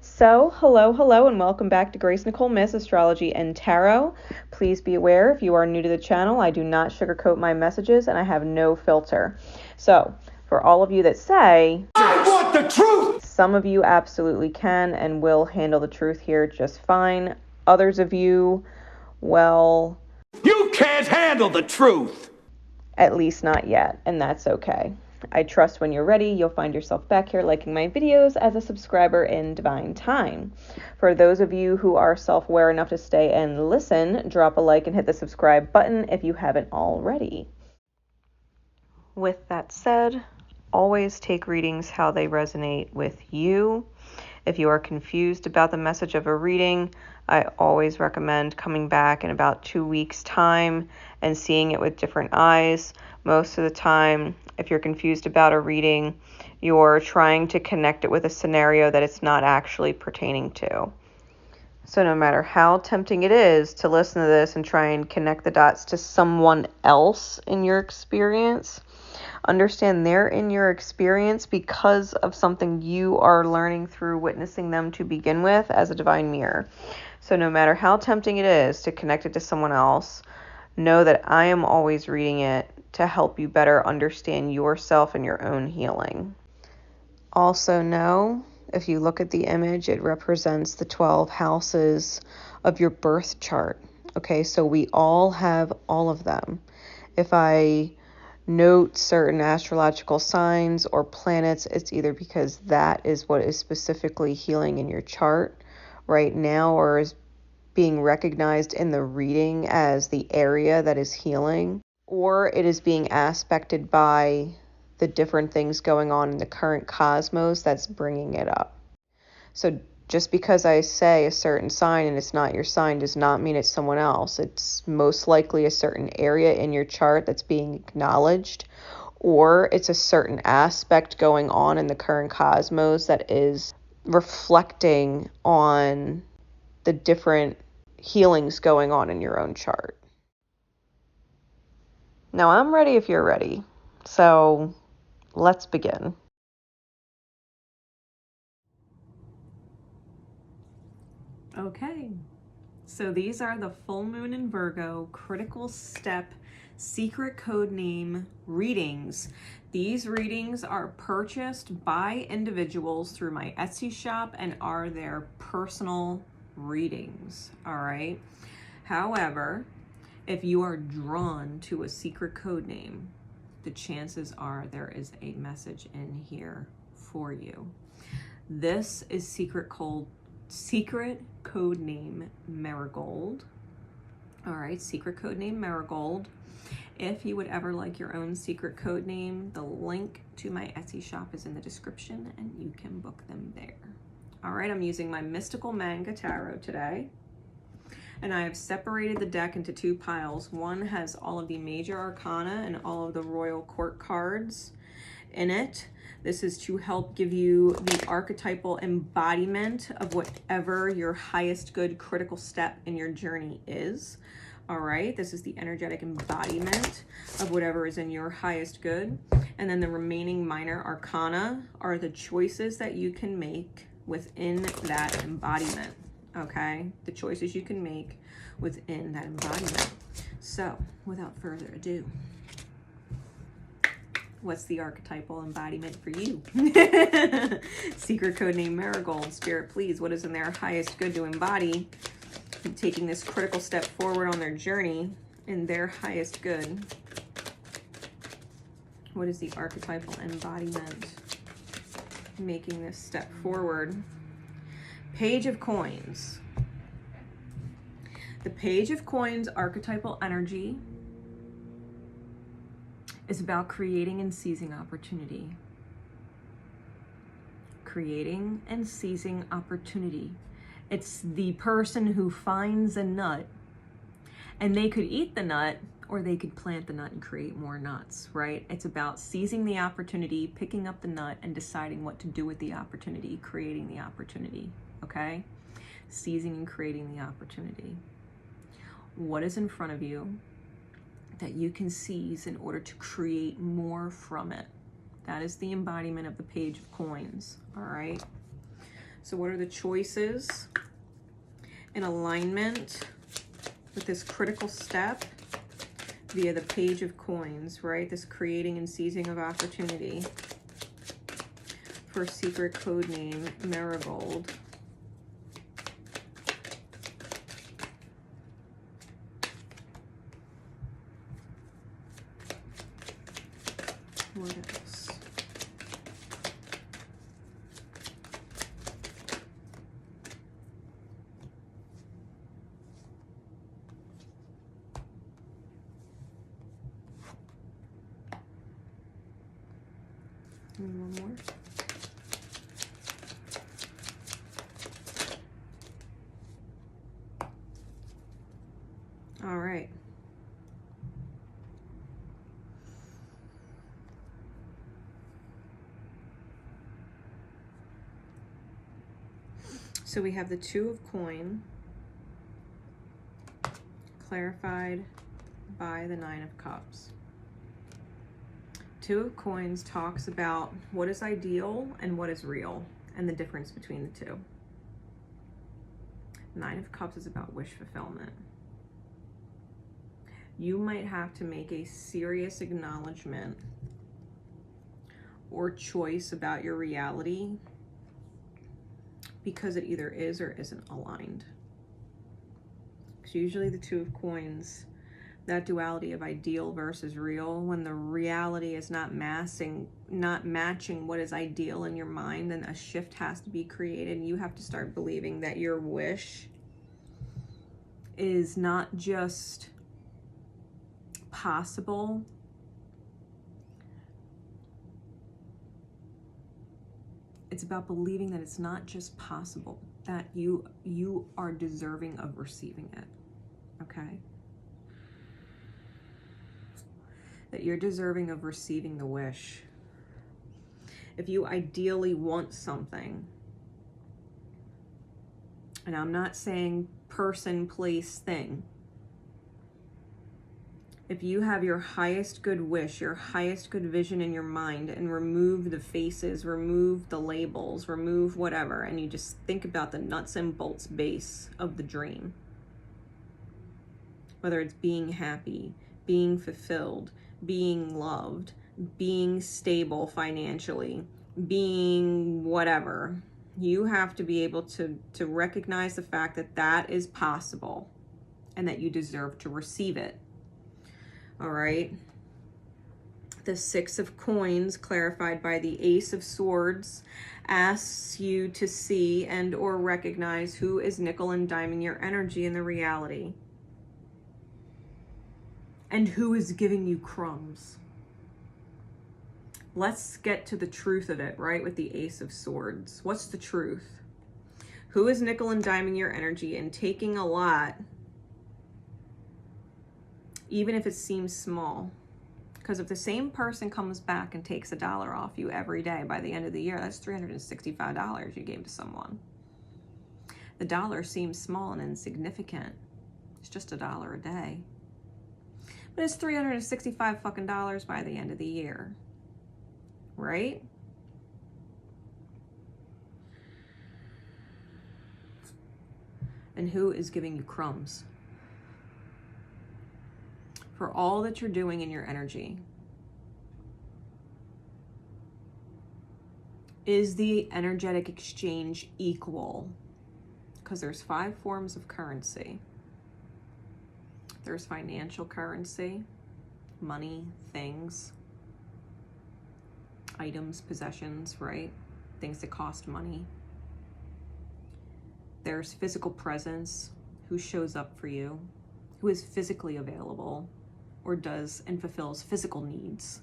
So, hello, and welcome back to Nicole Myths, Astrology and Tarot. Please be aware, if you are new to the channel, I do not sugarcoat my messages and I have no filter. So, for all of you that say, I want the truth! Some of you absolutely can and will handle the truth here just fine. Others of you, well, you can't handle the truth! At least not yet, and that's okay. I trust when you're ready, you'll find yourself back here liking my videos as a subscriber in divine time. For those of you who are self-aware enough to stay and listen, drop a like and hit the subscribe button if you haven't already. With that said, always take readings how they resonate with you. If you are confused about the message of a reading, I always recommend coming back in about 2 weeks' time and seeing it with different eyes. Most of the time, if you're confused about a reading, you're trying to connect it with a scenario that it's not actually pertaining to. So no matter how tempting it is to listen to this and try and connect the dots to someone else in your experience, understand they're in your experience because of something you are learning through witnessing them to begin with as a divine mirror. So no matter how tempting it is to connect it to someone else, know that I am always reading it to help you better understand yourself and your own healing. Also know, if you look at the image, it represents the 12 houses of your birth chart. Okay, so we all have all of them. If I note certain astrological signs or planets, it's either because that is what is specifically healing in your chart right now or is being recognized in the reading as the area that is healing, or it is being aspected by the different things going on in the current cosmos that's bringing it up. So just because I say a certain sign and it's not your sign does not mean it's someone else. It's most likely a certain area in your chart that's being acknowledged, or it's a certain aspect going on in the current cosmos that is reflecting on the different healings going on in your own chart. Now I'm ready if you're ready. So let's begin. Okay, so these are the full moon in Virgo critical step secret code name readings. These readings are purchased by individuals through my Etsy shop and are their personal readings, all right? However, if you are drawn to a secret code name, the chances are there is a message in here for you. This is secret code name Marigold. All right, secret code name Marigold. If you would ever like your own secret code name, the link to my Etsy shop is in the description and you can book them there. All right, I'm using my Mystical Manga Tarot today. And I have separated the deck into two piles. One has all of the major arcana and all of the royal court cards in it. This is to help give you the archetypal embodiment of whatever your highest good critical step in your journey is. All right, this is the energetic embodiment of whatever is in your highest good. And then the remaining minor arcana are the choices that you can make within that embodiment. Okay, the choices you can make within that embodiment. So without further ado, what's the archetypal embodiment for you? Secret code name Marigold. Spirit, please, what is in their highest good to embody, taking this critical step forward on their journey in their highest good? What is the archetypal embodiment making this step forward? Page of Coins. The Page of Coins archetypal energy is about creating and seizing opportunity. Creating and seizing opportunity. It's the person who finds a nut and they could eat the nut or they could plant the nut and create more nuts, right? It's about seizing the opportunity, picking up the nut and deciding what to do with the opportunity, creating the opportunity, okay? Seizing and creating the opportunity. What is in front of you that you can seize in order to create more from it? That is the embodiment of the Page of Coins, all right? So what are the choices in alignment with this critical step via the Page of Coins, right? This creating and seizing of opportunity for secret code name Marigold. What else? And one more. All right. So we have the Two of Coin, clarified by the Nine of Cups. Two of Coins talks about what is ideal and what is real, and the difference between the two. Nine of Cups is about wish fulfillment. You might have to make a serious acknowledgement or choice about your reality because it either is or isn't aligned. Because usually the Two of Coins, that duality of ideal versus real, when the reality is not matching what is ideal in your mind, then a shift has to be created. You have to start believing that your wish is not just possible, it's about believing that it's not just possible, that you are deserving of receiving it. Okay? That you're deserving of receiving the wish. If you ideally want something, and I'm not saying person, place, thing. If you have your highest good wish, your highest good vision in your mind, and remove the faces, remove the labels, remove whatever, and you just think about the nuts and bolts base of the dream. Whether it's being happy, being fulfilled, being loved, being stable financially, being whatever. You have to be able to recognize the fact that that is possible and that you deserve to receive it. All right. The Six of Coins, clarified by the Ace of Swords, asks you to see and or recognize who is nickel and diming your energy in the reality. And who is giving you crumbs. Let's get to the truth of it, right? With the Ace of Swords. What's the truth? Who is nickel and diming your energy and taking a lot, even if it seems small? Because if the same person comes back and takes $1 off you every day, by the end of the year, that's $365 you gave to someone. The dollar seems small and insignificant. It's just $1 a day. But it's $365 fucking dollars by the end of the year. Right? And who is giving you crumbs? For all that you're doing in your energy. Is the energetic exchange equal? Because there's 5 forms of currency. There's financial currency, money, things, items, possessions, right? Things that cost money. There's physical presence, who shows up for you, who is physically available, or does and fulfills physical needs.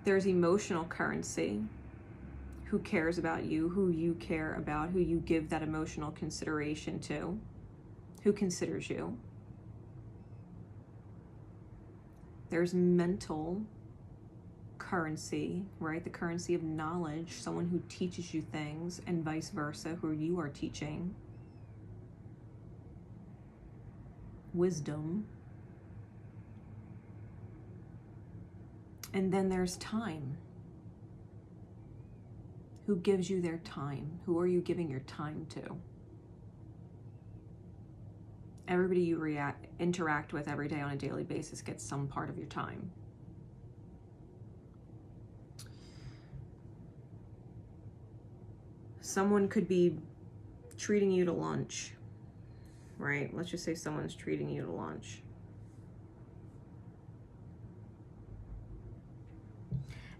There's emotional currency, who cares about you, who you care about, who you give that emotional consideration to, who considers you. There's mental currency, right? The currency of knowledge, someone who teaches you things, and vice versa, who you are teaching. Wisdom. And then there's time. Who gives you their time? Who are you giving your time to? Everybody you interact with every day on a daily basis gets some part of your time. Someone could be treating you to lunch, right? Let's just say someone's treating you to lunch.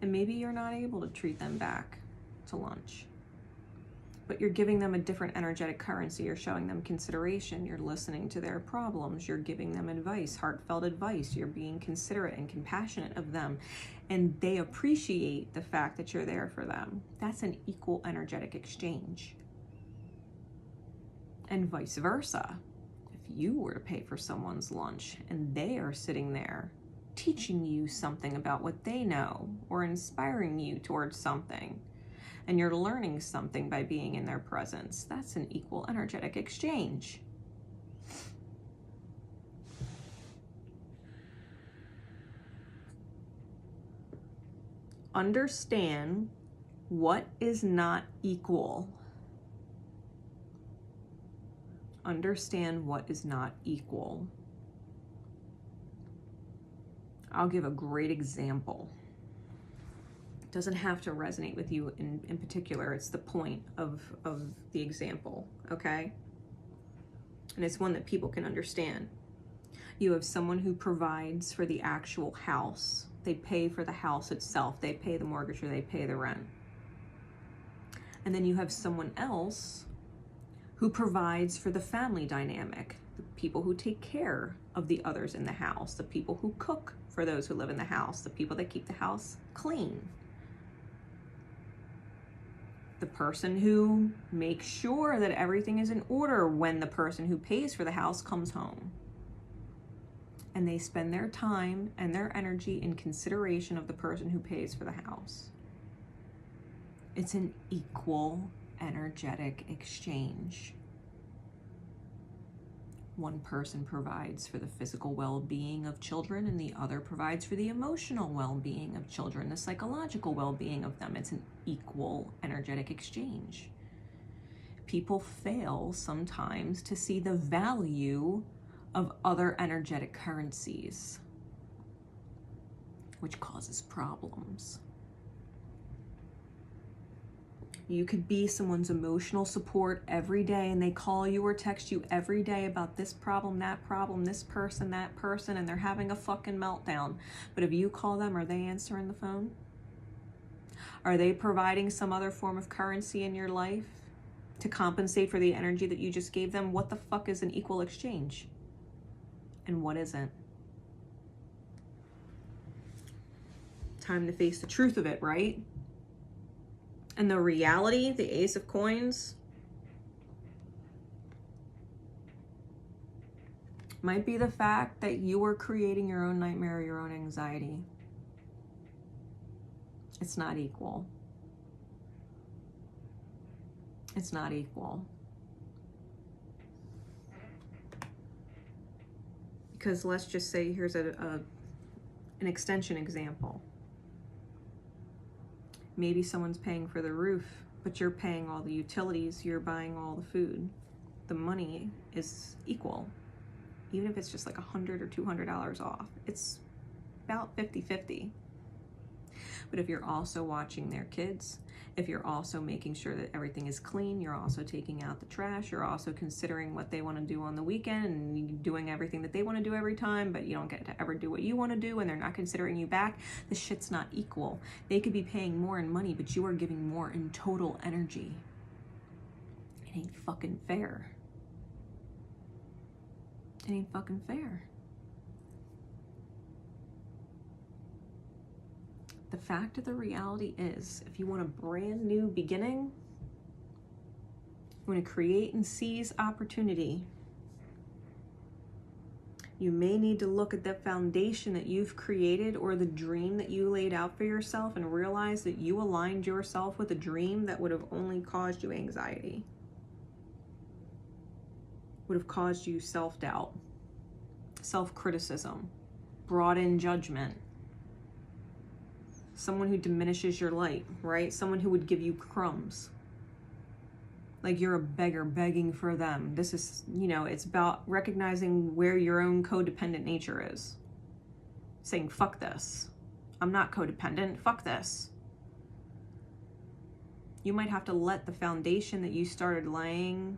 And maybe you're not able to treat them back to lunch, but you're giving them a different energetic currency. You're showing them consideration. You're listening to their problems. You're giving them advice, heartfelt advice. You're being considerate and compassionate of them. And they appreciate the fact that you're there for them. That's an equal energetic exchange. And vice versa. If you were to pay for someone's lunch and they are sitting there teaching you something about what they know or inspiring you towards something, and you're learning something by being in their presence, that's an equal energetic exchange. Understand what is not equal. Understand what is not equal. I'll give a great example. It doesn't have to resonate with you in particular. It's the point of the example, okay? And it's one that people can understand. You have someone who provides for the actual house. They pay for the house itself. They pay the mortgage or they pay the rent. And then you have someone else who provides for the family dynamic, the people who take care of the others in the house, the people who cook for those who live in the house, the people that keep the house clean, the person who makes sure that everything is in order when the person who pays for the house comes home. And they spend their time and their energy in consideration of the person who pays for the house. It's an equal energetic exchange. One person provides for the physical well-being of children and the other provides for the emotional well-being of children, the psychological well-being of them. It's an equal energetic exchange. People fail sometimes to see the value of other energetic currencies, which causes problems. You could be someone's emotional support every day and they call you or text you every day about this problem, this person, that person, and they're having a fucking meltdown. But if you call them, are they answering the phone? Are they providing some other form of currency in your life to compensate for the energy that you just gave them? What the fuck is an equal exchange? And what isn't? Time to face the truth of it, right? And the reality, the Ace of Coins, might be the fact that you are creating your own nightmare, your own anxiety. It's not equal. It's not equal. Because let's just say, here's an extension example. Maybe someone's paying for the roof, but you're paying all the utilities, you're buying all the food. The money is equal. Even if it's just like $100 or $200 off, it's about 50-50. But if you're also watching their kids, if you're also making sure that everything is clean, you're also taking out the trash, you're also considering what they want to do on the weekend and doing everything that they want to do every time, but you don't get to ever do what you want to do and they're not considering you back, the shit's not equal. They could be paying more in money, but you are giving more in total energy. It ain't fucking fair. It ain't fucking fair. The fact of the reality is, if you want a brand new beginning, you want to create and seize opportunity, you may need to look at the foundation that you've created or the dream that you laid out for yourself and realize that you aligned yourself with a dream that would have only caused you anxiety, would have caused you self-doubt, self-criticism, brought in judgment, someone who diminishes your light, right? Someone who would give you crumbs. Like you're a beggar begging for them. This is, you know, it's about recognizing where your own codependent nature is. Saying, fuck this. I'm not codependent. Fuck this. You might have to let the foundation that you started laying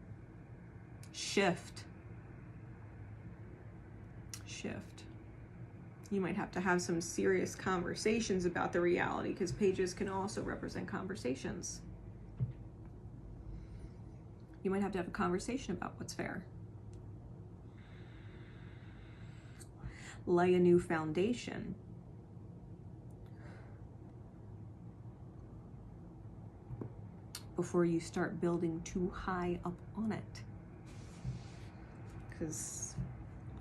shift. You might have to have some serious conversations about the reality, because pages can also represent conversations. You might have to have a conversation about what's fair. Lay a new foundation. Before you start building too high up on it. Because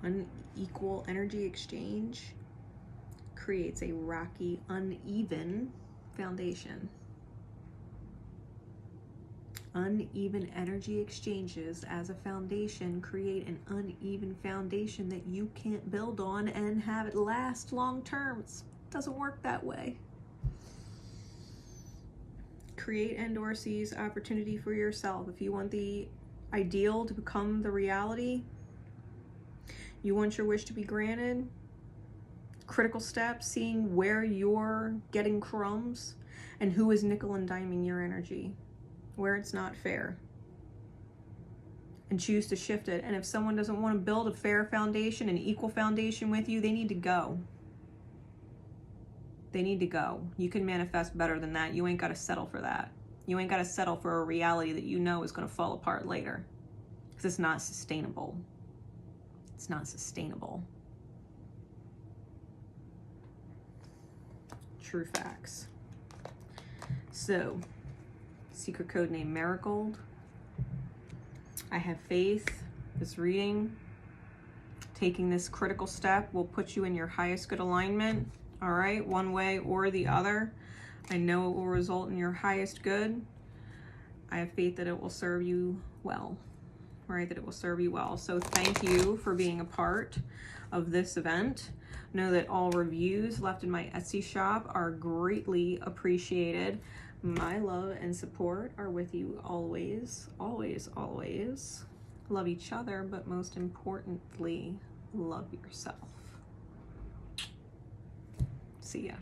unequal energy exchange creates a rocky, uneven foundation. Uneven energy exchanges as a foundation create an uneven foundation that you can't build on and have it last long term. It doesn't work that way. Create and/or seize opportunity for yourself. If you want the ideal to become the reality, you want your wish to be granted, critical steps, seeing where you're getting crumbs and who is nickel and diming your energy, where it's not fair, and choose to shift it. And if someone doesn't want to build a fair foundation, an equal foundation with you, they need to go. They need to go. You can manifest better than that. You ain't got to settle for that. You ain't got to settle for a reality that you know is going to fall apart later, because it's not sustainable. It's not sustainable. True facts. So, secret code name Marigold. I have faith. This reading, taking this critical step, will put you in your highest good alignment. All right, one way or the other. I know it will result in your highest good. I have faith that it will serve you well. Right, that it will serve you well. So thank you for being a part of this event. Know that all reviews left in my Etsy shop are greatly appreciated. My love and support are with you always, always, always. Love each other, but most importantly, love yourself. See ya.